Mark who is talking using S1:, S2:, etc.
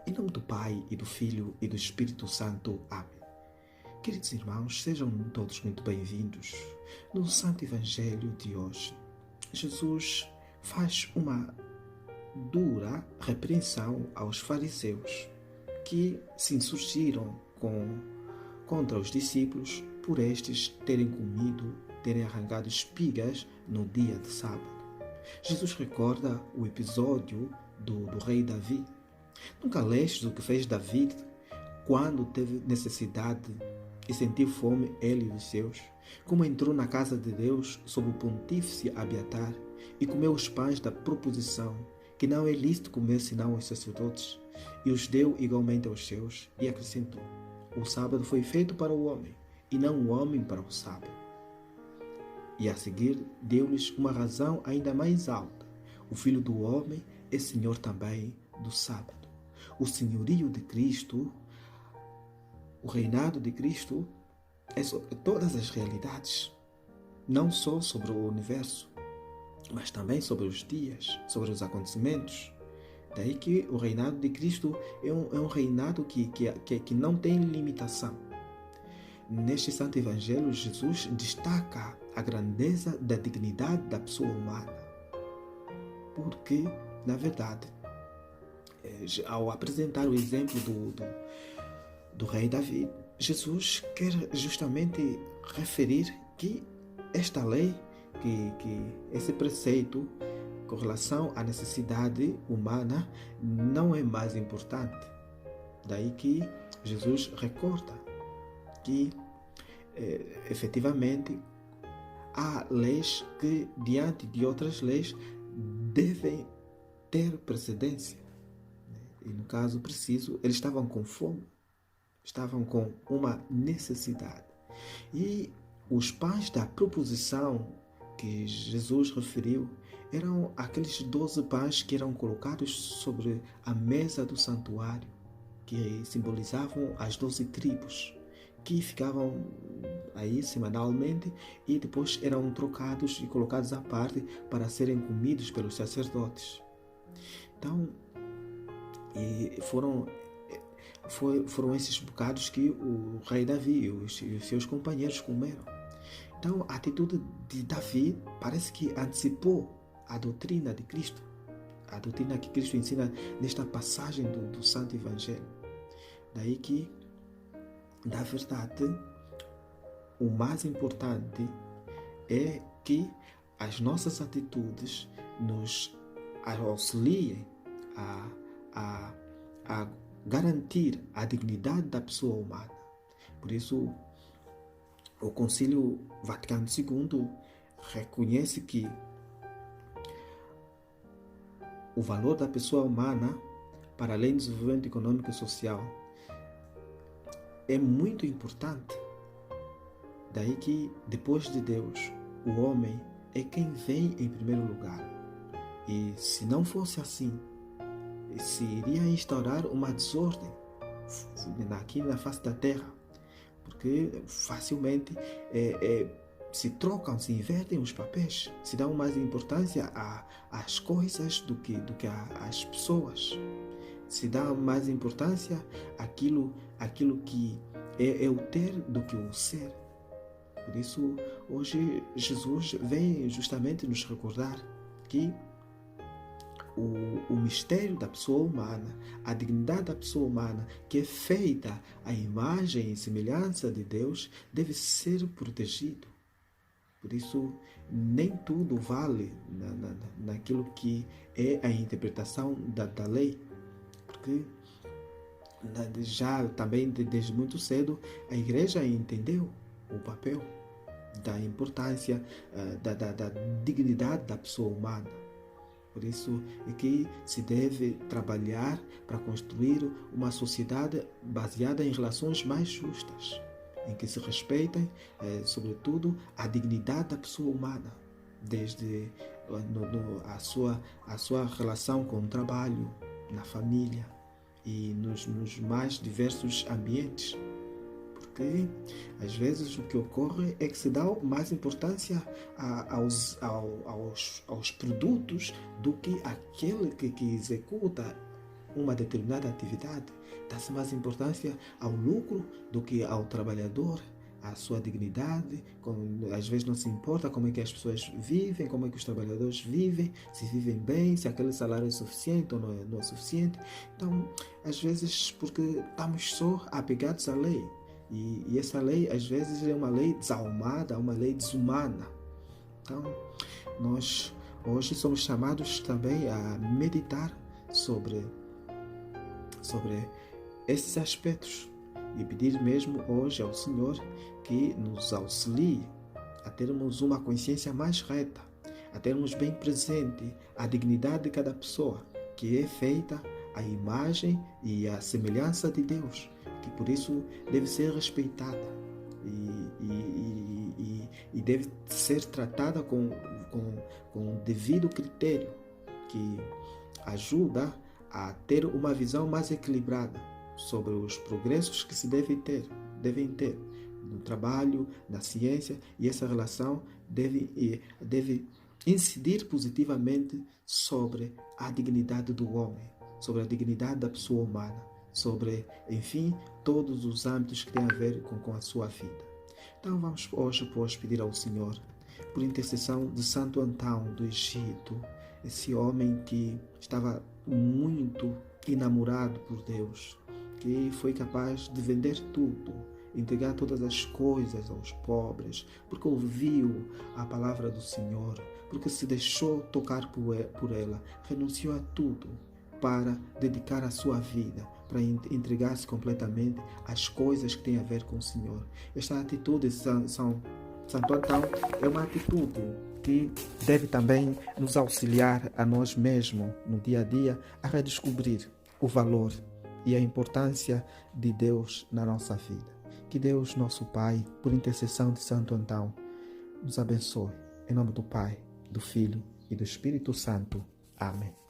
S1: Em nome do Pai, e do Filho, e do Espírito Santo. Amém. Queridos irmãos, sejam todos muito bem-vindos. No Santo Evangelho de hoje, Jesus faz uma dura repreensão aos fariseus que se insurgiram contra os discípulos por estes terem arrancado espigas no dia de sábado. Jesus recorda o episódio do rei Davi. Nunca lestes o que fez Davi quando teve necessidade e sentiu fome, ele e os seus, como entrou na casa de Deus sob o pontífice Abiatar e comeu os pães da proposição, que não é lícito comer senão aos sacerdotes, e os deu igualmente aos seus, e acrescentou: o sábado foi feito para o homem, e não o homem para o sábado. E a seguir deu-lhes uma razão ainda mais alta: o Filho do Homem é Senhor também do sábado. O senhorio de Cristo, o reinado de Cristo é sobre todas as realidades, não só sobre o universo, mas também sobre os dias, sobre os acontecimentos. Daí que o reinado de Cristo é um reinado que não tem limitação. Neste Santo Evangelho, Jesus destaca a grandeza da dignidade da pessoa humana, porque, na verdade, ao apresentar o exemplo do rei Davi, Jesus quer justamente referir que esta lei, que esse preceito com relação à necessidade humana não é mais importante. Daí que Jesus recorda que efetivamente há leis que, diante de outras leis, devem ter precedência. E no caso preciso, eles estavam com fome, estavam com uma necessidade. E os pães da proposição que Jesus referiu eram aqueles 12 pães que eram colocados sobre a mesa do santuário, que simbolizavam as 12 tribos, que ficavam aí semanalmente e depois eram trocados e colocados à parte para serem comidos pelos sacerdotes. Então, foram esses bocados que o rei Davi e os seus companheiros comeram. Então, a atitude de Davi parece que antecipou a doutrina de Cristo, a doutrina que Cristo ensina nesta passagem do Santo Evangelho. Daí que, na verdade, o mais importante é que as nossas atitudes nos auxiliem a garantir a dignidade da pessoa humana. Por isso, o Concílio Vaticano II reconhece que o valor da pessoa humana, para além do desenvolvimento econômico e social, é muito importante. Daí que, depois de Deus, o homem é quem vem em primeiro lugar. E se não fosse assim, se iria instaurar uma desordem aqui na face da terra, porque facilmente se trocam, se invertem os papéis, se dão mais importância às coisas do que às pessoas, se dá mais importância àquilo que é o ter do que o ser. Por isso, hoje Jesus vem justamente nos recordar que o mistério da pessoa humana, a dignidade da pessoa humana, que é feita à imagem e semelhança de Deus, deve ser protegido. Por isso, nem tudo vale naquilo que é a interpretação da lei, porque já também desde muito cedo a Igreja entendeu o papel da importância da dignidade da pessoa humana. Por isso é que se deve trabalhar para construir uma sociedade baseada em relações mais justas, em que se respeitem, sobretudo, a dignidade da pessoa humana, desde a sua relação com o trabalho, na família e nos mais diversos ambientes. Porque às vezes o que ocorre é que se dá mais importância aos produtos do que aquele que executa uma determinada atividade, dá-se mais importância ao lucro do que ao trabalhador, à sua dignidade. Às vezes não se importa como é que as pessoas vivem, como é que os trabalhadores vivem, se vivem bem, se aquele salário é suficiente ou não é suficiente. Então, às vezes, porque estamos só apegados à lei. E essa lei, às vezes, é uma lei desalmada, uma lei desumana. Então, nós hoje somos chamados também a meditar sobre esses aspectos e pedir mesmo hoje ao Senhor que nos auxilie a termos uma consciência mais reta, a termos bem presente a dignidade de cada pessoa, que é feita à imagem e à semelhança de Deus, que por isso deve ser respeitada e deve ser tratada com devido critério, que ajuda a ter uma visão mais equilibrada sobre os progressos que se devem ter no trabalho, na ciência, e essa relação deve incidir positivamente sobre a dignidade do homem, sobre a dignidade da pessoa humana, sobre, enfim, todos os âmbitos que têm a ver com a sua vida. Então vamos hoje, pois, pedir ao Senhor, por intercessão de Santo Antão do Egito, esse homem que estava muito enamorado por Deus, que foi capaz de vender tudo, entregar todas as coisas aos pobres, porque ouviu a palavra do Senhor, porque se deixou tocar por ela, renunciou a tudo para dedicar a sua vida, para entregar-se completamente às coisas que têm a ver com o Senhor. Esta atitude de Santo Antão é uma atitude que deve também nos auxiliar a nós mesmos no dia a dia a redescobrir o valor e a importância de Deus na nossa vida. Que Deus, nosso Pai, por intercessão de Santo Antão, nos abençoe. Em nome do Pai, do Filho e do Espírito Santo. Amém.